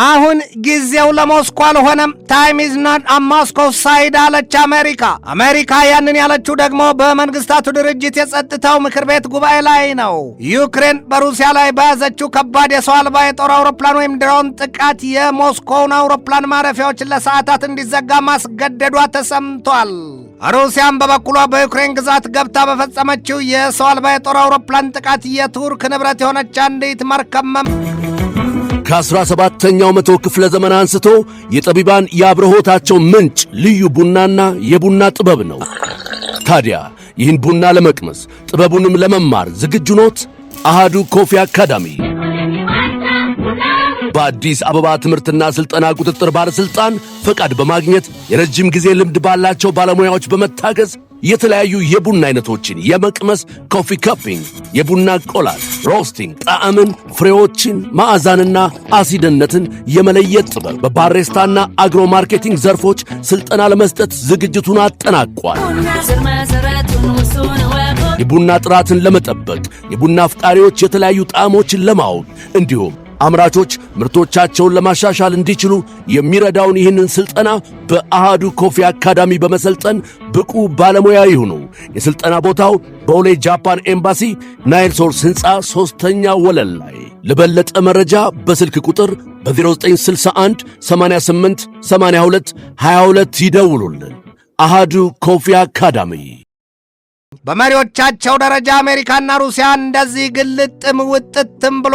አሁን ጊዜው ለሞስኮ አልሆነም። ታይም ኢዝ ኖት ኦን ሞስኮ ሳይድ አለች አሜሪካ ያንን ያለችው ደግሞ በመንግስታቱ ድርጅት የጸጥታው ምክር ቤት ጉባኤ ላይ ነው። ዩክሬን በሩሲያ ላይ በያዘችው ከባድ የሰው አልባ የጦር አውሮፕላን ወይም ድሮን ጥቃት የሞስኮውን አውሮፕላን ማረፊያዎች ለሰዓታት እንዲዘጋ ማስገደዷ ተሰምቷል። ሩሲያም በበኩሏ በዩክሬን ግዛት ገብታ በፈጸመችው የሰው አልባ የጦር አውሮፕላን ጥቃት የቱርክ ንብረት የሆነች አንዲት መርከብ ከ17ኛው መቶ ክፍለ ዘመን አንስቶ የጠቢባን የአብርሆታቸው ምንጭ ልዩ ቡናና የቡና ጥበብ ነው። ታዲያ ይህን ቡና ለመቅመስ ጥበቡንም ለመማር ዝግጁ ኖት? አሃዱ ኮፊ አካዳሚ በአዲስ አበባ ትምህርትና ስልጠና ቁጥጥር ባለስልጣን ፈቃድ በማግኘት የረጅም ጊዜ ልምድ ባላቸው ባለሙያዎች በመታገዝ የተለያዩ የቡና አይነቶችን የመቅመስ ኮፊ ካፒንግ፣ የቡና ቆላት፣ ሮስቲንግ፣ ጣዕምን፣ ፍሬዎችን፣ ማዕዛንና አሲድነትን የመለየት ጥበብ በባሬስታና አግሮ ማርኬቲንግ ዘርፎች ስልጠና ለመስጠት ዝግጅቱን አጠናቋል። የቡና ጥራትን ለመጠበቅ የቡና አፍቃሪዎች የተለያዩ ጣዕሞችን ለማወቅ እንዲሁም አምራቾች ምርቶቻቸውን ለማሻሻል እንዲችሉ የሚረዳውን ይህንን ስልጠና በአሃዱ ኮፊ አካዳሚ በመሰልጠን ብቁ ባለሙያ ይሁኑ። የስልጠና ቦታው በቦሌ ጃፓን ኤምባሲ ናይል ሶርስ ሕንፃ 3ኛ ወለል ላይ። ለበለጠ መረጃ በስልክ ቁጥር በ0961 88 82 22 ይደውሉልን። አሃዱ ኮፊ አካዳሚ። በመሪዎቻቸው ደረጃ አሜሪካና ሩሲያ እንደዚህ ግልጥም ውጥትም ብሎ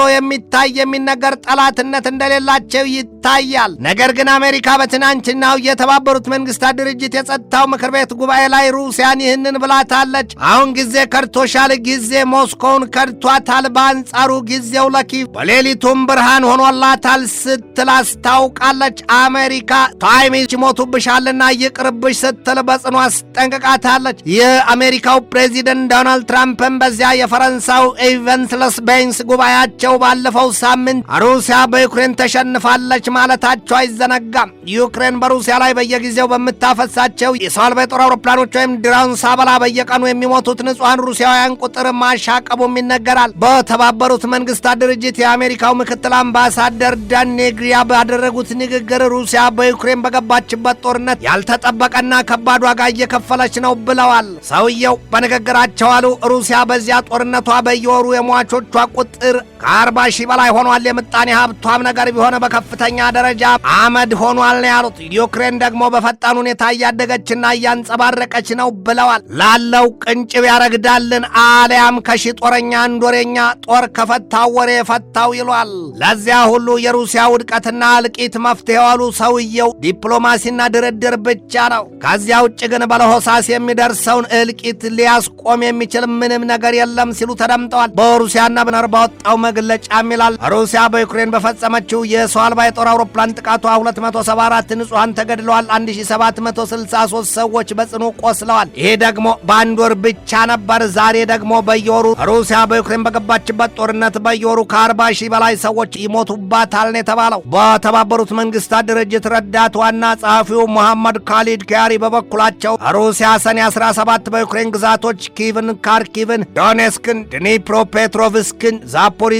የሚነገር ጠላትነት እንደሌላቸው ይታያል። ነገር ግን አሜሪካ በትናንትናው የተባበሩት መንግስታት ድርጅት የጸጥታው ምክር ቤት ጉባኤ ላይ ሩሲያን ይህንን ብላታለች። አሁን ጊዜ ከድቶሻል፣ ጊዜ ሞስኮውን ከድቷታል፣ በአንጻሩ ጊዜው ለኪቭ በሌሊቱም ብርሃን ሆኖላታል ስትል አስታውቃለች። አሜሪካ ታይም ይሞቱብሻልና ይቅርብሽ ስትል በጽኑ አስጠንቅቃታለች። የአሜሪካው ፕሬዚደንት ዶናልድ ትራምፕን በዚያ የፈረንሳው ኢቨንትለስ ቤንስ ጉባኤያቸው ባለፈው ሳምንት ሩሲያ በዩክሬን ተሸንፋለች ማለታቸው አይዘነጋም። ዩክሬን በሩሲያ ላይ በየጊዜው በምታፈሳቸው የሰው አልባ የጦር አውሮፕላኖች ወይም ድሮን ሳበላ በየቀኑ የሚሞቱት ንጹሐን ሩሲያውያን ቁጥር ማሻቀቡም ይነገራል። በተባበሩት መንግስታት ድርጅት የአሜሪካው ምክትል አምባሳደር ዳን ኔግሪያ ባደረጉት ንግግር ሩሲያ በዩክሬን በገባችበት ጦርነት ያልተጠበቀና ከባድ ዋጋ እየከፈለች ነው ብለዋል። ሰውየው በንግግራቸው አሉ ሩሲያ በዚያ ጦርነቷ በየወሩ የሟቾቿ ቁጥር ከ40 ሺህ በላይ ሆኗል። የምጣኔ ሀብቷም ነገር ቢሆን በከፍተኛ ደረጃ አመድ ሆኗል ነው ያሉት። ዩክሬን ደግሞ በፈጣን ሁኔታ እያደገችና እያንጸባረቀች ነው ብለዋል። ላለው ቅንጭብ ያረግዳልን አሊያም ከሺ ጦረኛ አንዶሬኛ ጦር ከፈታው ወሬ ፈታው ይሏል። ለዚያ ሁሉ የሩሲያ ውድቀትና እልቂት መፍትሄው አሉ ሰውየው ዲፕሎማሲና ድርድር ብቻ ነው። ከዚያ ውጭ ግን በለሆሳስ የሚደርሰውን እልቂት ሊያስቆም የሚችል ምንም ነገር የለም ሲሉ ተደምጠዋል። በሩሲያና በነር ባወጣው መግለጫ ይላል ሩሲያ በዩክሬን በፈጸመችው የሰው አልባ የጦር አውሮፕላን ጥቃቷ 274 ንጹሃን ተገድለዋል፣ 1763 ሰዎች በጽኑ ቆስለዋል። ይሄ ደግሞ በአንድ ወር ብቻ ነበር። ዛሬ ደግሞ በየወሩ ሩሲያ በዩክሬን በገባችበት ጦርነት በየወሩ ከ40 ሺህ በላይ ሰዎች ይሞቱባታል ነው የተባለው። በተባበሩት መንግስታት ድርጅት ረዳት ዋና ጸሐፊው መሐመድ ካሊድ ኪያሪ በበኩላቸው ሩሲያ ሰኔ 17 በዩክሬን ግዛቶች ኪቭን፣ ካርኪቭን፣ ዶኔስክን፣ ድኒፕሮፔትሮቭስክን፣ ዛፖሪዚያን፣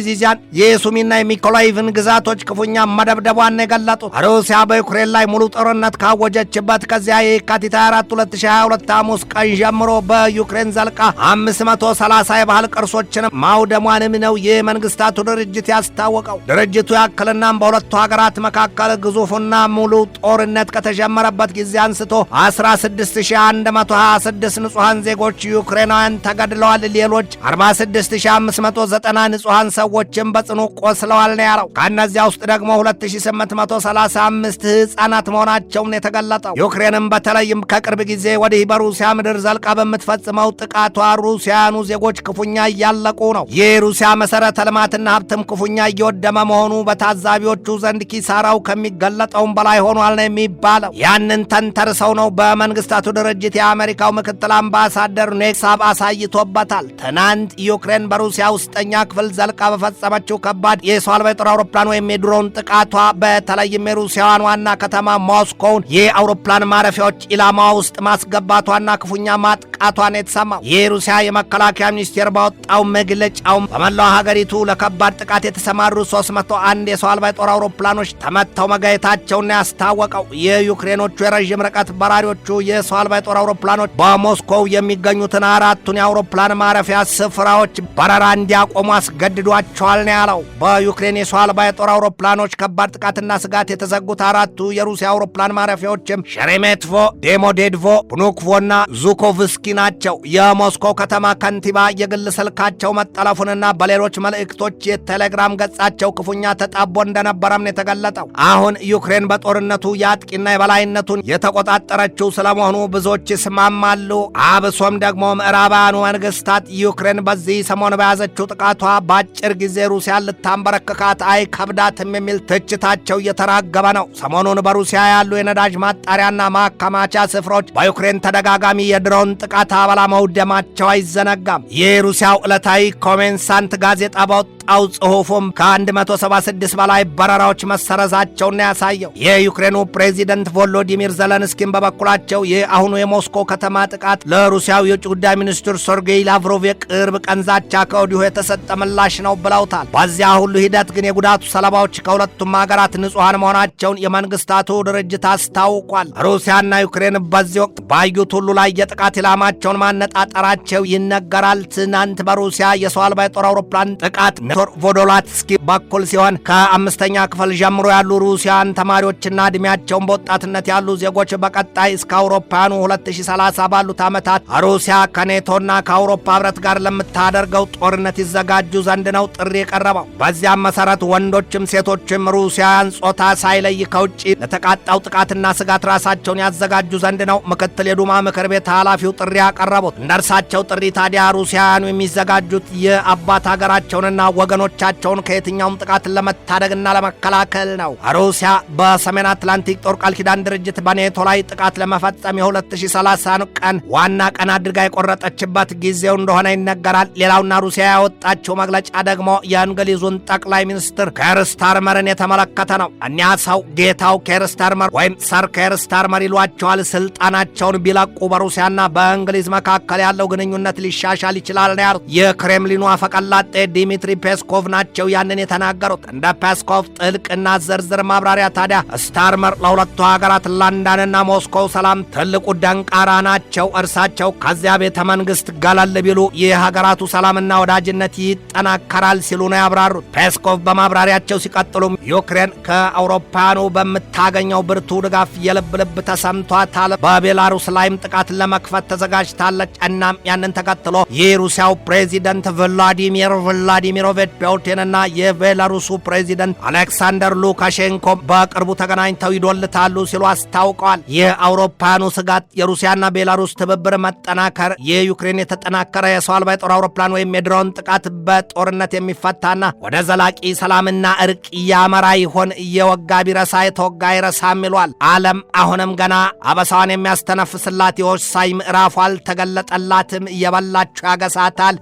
የሱሚና የሚኮላይቭን ግዛቶች ክፉኛ መደብደቧን የገለጡት ሩሲያ በዩክሬን ላይ ሙሉ ጦርነት ካወጀችበት ከዚያ የካቲት 24 2022 ሐሙስ ቀን ጀምሮ በዩክሬን ዘልቃ 530 የባህል ቅርሶችን ማውደሟንም ነው የመንግስታቱ ድርጅት ያስታወቀው። ድርጅቱ ያክልናም በሁለቱ ሀገራት መካከል ግዙፉና ሙሉ ጦርነት ከተጀመረበት ጊዜ አንስቶ 16126 ንጹሃን ዜጎች ዩክሬናውያን ተገድለዋል። ሌሎች 46590 ንጹሃን ሰዎችን በጽኑ ቆስለዋል ነው ያለው። ከእነዚያ ውስጥ ደግሞ 2835 ህፃናት መሆናቸውን የተገለጠው። ዩክሬንም በተለይም ከቅርብ ጊዜ ወዲህ በሩሲያ ምድር ዘልቃ በምትፈጽመው ጥቃቷ ሩሲያኑ ዜጎች ክፉኛ እያለቁ ነው። የሩሲያ መሰረተ ልማትና ሀብትም ክፉኛ እየወደመ መሆኑ በታዛቢዎቹ ዘንድ ኪሳራው ከሚገለጠውም በላይ ሆኗል ነው የሚባለው። ያንን ተንተርሰው ነው በመንግስታቱ ድርጅት የአሜሪካው ምክትል አምባሳደር ኔክሳብ አሳይቶበታል። ትናንት ዩክሬን በሩሲያ ውስጠኛ ክፍል ዘልቃ በፈጸመችው ከባድ የሰው አልባ የጦር አውሮፕላን ወይም የድሮን ጥቃቷ በተለይም የሩሲያዋን ዋና ከተማ ሞስኮውን የአውሮፕላን ማረፊያዎች ኢላማ ውስጥ ማስገባቷና ክፉኛ ማጥቃቷን የተሰማው የሩሲያ የመከላከያ ሚኒስቴር ባወጣው መግለጫው በመላው ሀገሪቱ ለከባድ ጥቃት የተሰማሩ 301 የሰው አልባ የጦር አውሮፕላኖች ተመተው መጋየታቸውን ያስታወቀው የዩክሬኖቹ የረዥም ርቀት በራሪዎቹ የሰው አልባ የጦር አውሮፕላኖች በሞስኮው የሚገኙትን 4ቱን የአውሮፕላን ማረፊያ ስፍራዎች በረራ እንዲያቆሙ አስገድዷቸዋል ነው ያለው። በዩክሬን የሰው አልባ የጦር አውሮፕላኖች ከባድ ጥቃትና ስጋት የተዘጉት 4ቱ የሩሲያ አውሮፕላን ማረፊያዎችም ሸሬሜትቮ፣ ዴሞዴድቮ፣ ቡኑክቮና ዙኮቭስኪ ናቸው። የሞስኮ ከተማ ከንቲባ የግል ስልካቸው መጠለፉንና በሌሎች መልእክቶች የቴሌግራም ገጻቸው ክፉኛ ተጣቦ እንደነበረም የተገለጠው። አሁን ዩክሬን በጦርነቱ የአጥቂና የበላይነቱን የተቆጣጠረችው ስለመሆኑ ብዙዎች ይስማማሉ። አብሶም ደግሞ ምዕራባውያኑ መንግስታት ዩክሬን በዚህ ሰሞን በያዘችው ጥቃቷ በአጭር ጊዜ ሩሲያን ልታንበረክካት አይከብዳትም የሚል ትችታቸው እየተራገበ ነው። ሰሞኑን በሩሲያ ያሉ የነዳጅ ማጣሪያና ማከማቻ ስፍራዎች በዩክሬን ተደጋጋሚ የድሮን ጥቃት አበላ መውደማቸው አይዘነጋም። የሩሲያው ዕለታዊ ኮሜንሳንት ጋዜጣ ባወጣው ጽሑፉም ከ176 በላይ በረራዎች መሰረዛቸውን ያሳየው። የዩክሬኑ ፕሬዚደንት ቮሎዲሚር ዘለንስኪን በበኩላቸው የአሁኑ የሞስኮ ከተማ ጥቃት ለሩሲያው የውጭ ጉዳይ ሚኒስትር ሰርጌይ ላቭሮቭ የቅርብ ቀን ዛቻ ከወዲሁ የተሰጠ ምላሽ ነው ብለውታል። በዚያ ሁሉ ሂደት ግን የጉዳቱ ሰለባዎች ከሁለቱም ሀገራት ንጹሐን መሆናቸውን የመንግስታቱ ድርጅት አስታውቋል። ሩሲያና ዩክሬን በዚህ ወቅት ባዩት ሁሉ ላይ የጥቃት ኢላማቸውን ማነጣጠራቸው ይነገራል። ትናንት በሩሲያ የሰው አልባ የጦር አውሮፕላን ጥቃት ቮዶላትስኪ በኩል ሲሆን ከ5ኛ ክፍል ጀምሮ ያሉ ሩሲያን ተማሪዎችና እድሜያቸውን በወጣትነት ያሉ ዜጎች በቀጣይ እስከ አውሮፓውያኑ 2030 ባሉት ዓመታት ሩሲያ ከኔቶና ከአውሮፓ ህብረት ጋር ለምታደርገው ጦርነት ይዘጋጁ ዘንድ ነው ጥሪ የቀረበው። በዚያም መሰረት ወንዶችም ሴቶችም ሩሲያን ጾታ ሳይለይ ከውጭ ለተቃጣው ጥቃትና ስጋት ራሳቸውን ያዘጋጁ ዘንድ ነው ምክትል የዱማ ምክር ቤት ኃላፊው ጥሪ ያቀረቡት። እንደርሳቸው ጥሪ ታዲያ ሩሲያውያኑ የሚዘጋጁት የአባት ሀገራቸውንና ወገኖቻቸውን ከየትኛውም ጥቃት ለመታደግና ለመከላከል ነው። ሩሲያ በሰሜን አትላንቲክ ጦር ቃል ኪዳን ድርጅት በኔቶ ላይ ጥቃት ለመፈጸም የ2030 ቀን ዋና ቀን አድርጋ የቆረጠችበት ጊዜው እንደሆነ ይነገራል። ሌላውና ሩሲያ ያወጣችው መግለጫ ደግሞ የእንግሊዙን ጠቅላይ ሚኒስትር ኬር ስታርመርን የተመለከተ ነው። እኒያ ሰው ጌታው ኬር ስታርመር ወይም ሰር ኬር ስታርመር ይሏቸዋል። ስልጣናቸውን ቢለቁ በሩሲያና በእንግሊዝ መካከል ያለው ግንኙነት ሊሻሻል ይችላል ነው ያሉት። የክሬምሊኑ አፈቀላጤ ዲሚትሪ ፔስኮቭ ናቸው ያንን የተናገሩት። እንደ ፔስኮቭ ጥልቅና ዝርዝር ማብራሪያ ታዲያ ስታርመር ለሁለቱ ሀገራት ለንደንና ሞስኮው ሰላም ትልቁ ደንቃራ ናቸው። እርሳቸው ከዚያ ቤተ መንግስት ገለል ቢሉ የሀገራቱ ሰላምና ወዳጅነት ይጠናከራል ሲሉ ነው ያብራሩት። ፔስኮቭ በማብራሪያቸው ሲቀጥሉም ዩክሬን ከአውሮፓውያኑ በምታገኘው ብርቱ ድጋፍ የልብ ልብ ተሰምቷታል። በቤላሩስ ላይም ጥቃት ለመክፈት ተዘጋጅታለች። እናም ያንን ተከትሎ የሩሲያው ፕሬዚደንት ቭላዲሚሮቪች ፑቲንና የቤላሩሱ ፕሬዚደንት አሌክሳንደር ሉካሼንኮ በቅርቡ ተገናኝተው ይዶልታሉ ሲሉ አስታውቀዋል። የአውሮፓውያኑ ስጋት የሩሲያና ቤላሩስ ትብብር መጠናከር የዩክሬን የተጠናከረ የሰው አልባ የጦር አውሮፕላን ወይም የድሮን ጥቃት በጦርነት የሚፈታና ወደ ዘላቂ ሰላምና እርቅ ያመራ ይሆን? የወጋ ቢረሳ የተወጋ አይረሳም ይሏል። ዓለም አሁንም ገና አበሳዋን የሚያስተነፍስላት የወሳኝ ምዕራፉ አልተገለጠላትም። እየበላችሁ ያገሳታል፣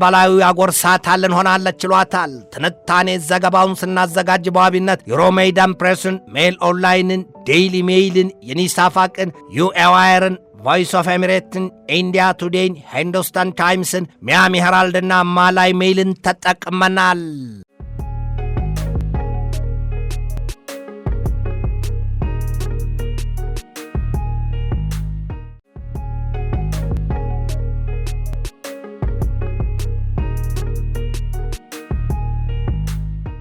በላዩ ያጎርሳታል እንሆናለች ይሏታል። ትንታኔ ዘገባውን ስናዘጋጅ በዋቢነት ዩሮሜይዳን ፕሬስን፣ ሜል ኦንላይንን፣ ዴይሊ ሜይልን፣ የኒሳፋቅን፣ ዩኤዋየርን፣ ቮይስ ኦፍ ኤሚሬትን፣ ኢንዲያ ቱዴይን፣ ሂንዱስታን ታይምስን፣ ሚያሚ ሄራልድና ማላይ ሜይልን ተጠቅመናል።